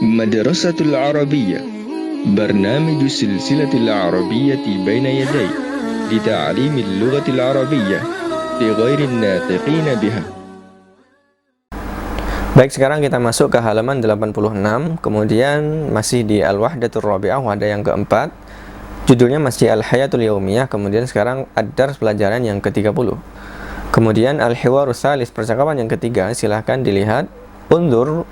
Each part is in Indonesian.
مدرسة العربية برنامج السلسلة العربية بين يدي لتعليم اللغة العربية لغير الناطقين بها. Baik, sekarang kita masuk ke halaman 86, kemudian masih di Al-Wahdatur Rabi'ah, wadah yang keempat. Judulnya masih Al-Hayatul Yaumiyah, kemudian sekarang Ad-Dars pelajaran yang ke-30. Kemudian Al-Hiwarus Salis, percakapan yang ketiga, silahkan dilihat. Undur,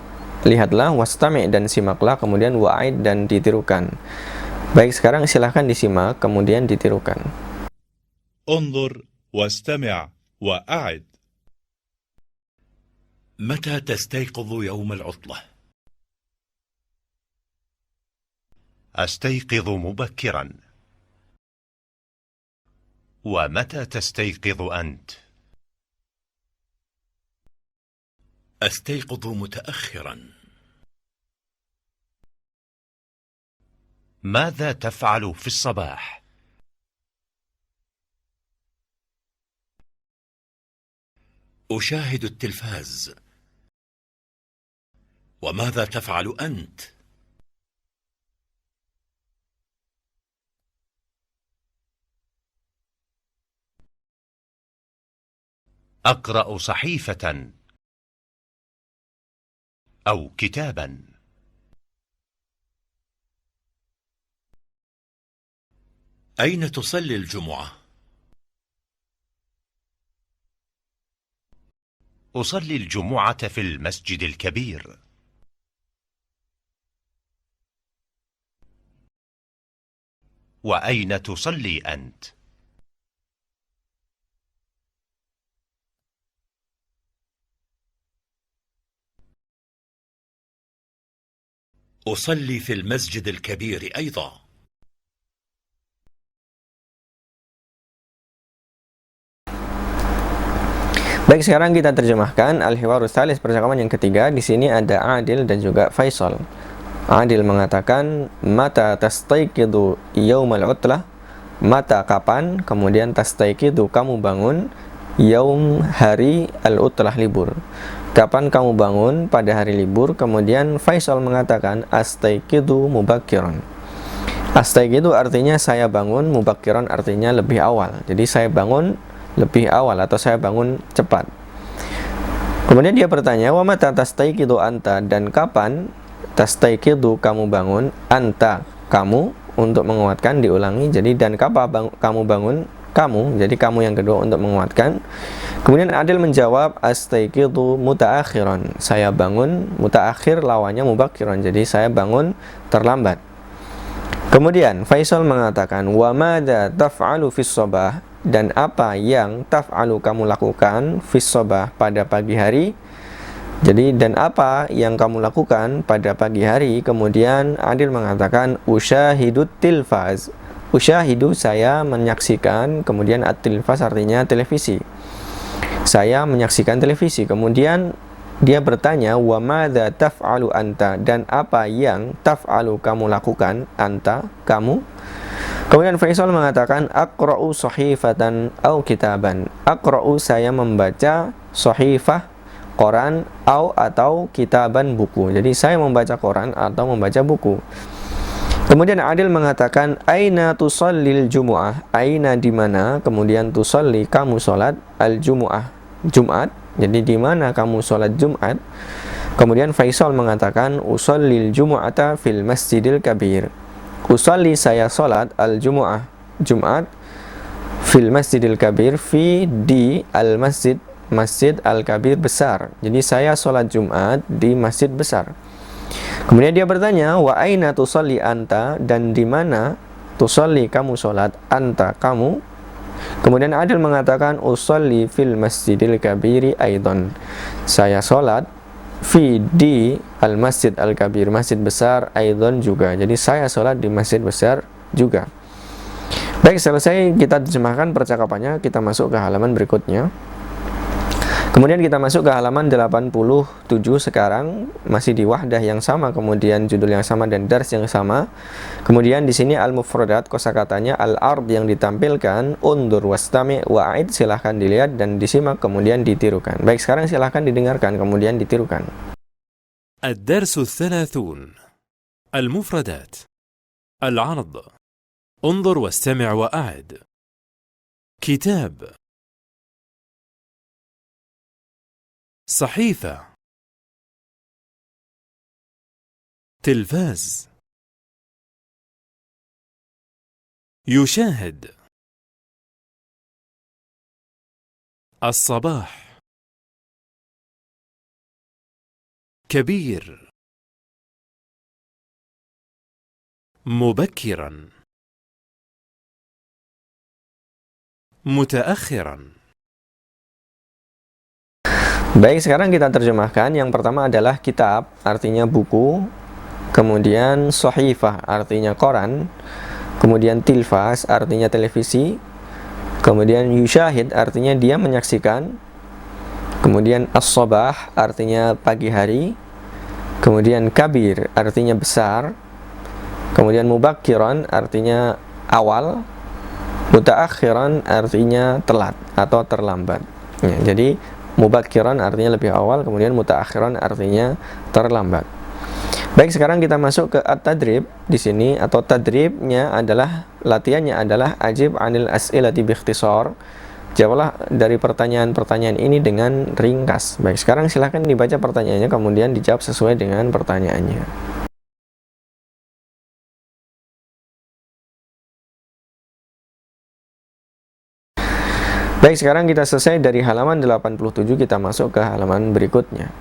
lihatlah, wastami' dan simaklah, kemudian wa'id dan ditirukan. Baik, sekarang silahkan disimak, kemudian ditirukan. انظر واستمع وأعد. متى تستيقظ يوم العطلة؟ أستيقظ مبكرا. ومتى تستيقظ أنت؟ أستيقظ متأخرا. ماذا تفعل في الصباح؟ أشاهد التلفاز. وماذا تفعل أنت؟ أقرأ صحيفة أو كتابا. أين تصلي الجمعة؟ أصلي الجمعة في المسجد الكبير. وأين تصلي أنت؟ أصلي في المسجد الكبير أيضا. Baik, sekarang kita terjemahkan Al-Hiwarus Salis, percakapan yang ketiga. Di sini ada Adil dan juga Faisal. Adil mengatakan, mata tastaiqidu yaumal utlah. Mata kapan, kemudian tastaiqidu kamu bangun, yaum hari al-utlah libur. Kapan kamu bangun pada hari libur? Kemudian Faisal mengatakan astaiqidu mubakkiran. Astaiqidu artinya saya bangun, mubakkiran artinya lebih awal. Jadi saya bangun lebih awal atau saya bangun cepat. Kemudian dia bertanya, wa mata tastaiqidu anta, dan kapan tastaiqidu kamu bangun, anta kamu, untuk menguatkan diulangi. Jadi dan kapan kamu bangun, kamu, jadi kamu yang kedua untuk menguatkan. Kemudian Adil menjawab astaiqidu mutaakhiran, saya bangun, mutaakhir lawannya mubakkiran, jadi saya bangun terlambat. Kemudian Faisal mengatakan, wa madza taf'alu fis sabah, dan apa yang taf'alu kamu lakukan fis sabah pada pagi hari. Jadi dan apa yang kamu lakukan pada pagi hari. Kemudian Adil mengatakan usyahidut tilfaz. Usyahidu saya menyaksikan, kemudian at-tilfaz artinya televisi. Saya menyaksikan televisi. Kemudian dia bertanya, wa madza taf'alu anta, dan apa yang taf'alu kamu lakukan, anta kamu. Kemudian Faisal mengatakan aqra'u sahifatan au kitaban. Aqra'u saya membaca, sahifah koran, atau kitaban buku. Jadi saya membaca koran atau membaca buku. Kemudian Adil mengatakan aina tusallil jumu'ah. Aina di mana, kemudian tusalli kamu salat al-jumu'ah, Jumat. Jadi di mana kamu salat Jumat? Kemudian Faisal mengatakan usallil jumu'ata fil masjidil kabir. Usalli saya salat al-jumu'ah, Jumat, fil masjidil kabir, fi di al-masjid, masjid al-kabir besar. Jadi saya salat Jumat di masjid besar. Kemudian dia bertanya, wa aina tusalli anta, dan di mana tusalli kamu salat, anta kamu. Kemudian Adil mengatakan usalli fil masjidil kabiri aidan. Saya salat fi di al-masjid al-kabir, masjid besar, aidan juga. Jadi saya sholat di masjid besar juga. Baik, selesai kita terjemahkan percakapannya, kita masuk ke halaman berikutnya. Kemudian kita masuk ke halaman 87 sekarang, masih di wahdah yang sama, kemudian judul yang sama dan dars yang sama. Kemudian di sini al-mufradat, kosakatanya al-ard yang ditampilkan, undur wastami' wa'id, silahkan dilihat dan disimak kemudian ditirukan. Baik, sekarang silahkan didengarkan kemudian ditirukan. الدرس 30 المفردات. العرض: انظر واستمع وأعد. كتاب، صحيفة، تلفاز، يشاهد، الصباح، كبير، مبكرا، متأخرا. Baik, sekarang kita terjemahkan. Yang pertama adalah kitab, artinya buku. Kemudian sohifah, artinya koran. Kemudian tilfas, artinya televisi. Kemudian yushahid, artinya dia menyaksikan. Kemudian as-sabah, artinya pagi hari. Kemudian kabir, artinya besar. Kemudian mubakkiran, artinya awal. Mutaakhiran, artinya telat atau terlambat. Ya, jadi mubakkiran artinya lebih awal, kemudian mutaakhiran artinya terlambat. Baik, sekarang kita masuk ke at-tadrib di sini, atau tadribnya adalah, latihannya adalah ajib anil as'ilati biikhtisar. Jawablah dari pertanyaan-pertanyaan ini dengan ringkas. Baik, sekarang silahkan dibaca pertanyaannya, kemudian dijawab sesuai dengan pertanyaannya. Baik, sekarang kita selesai dari halaman 87, kita masuk ke halaman berikutnya.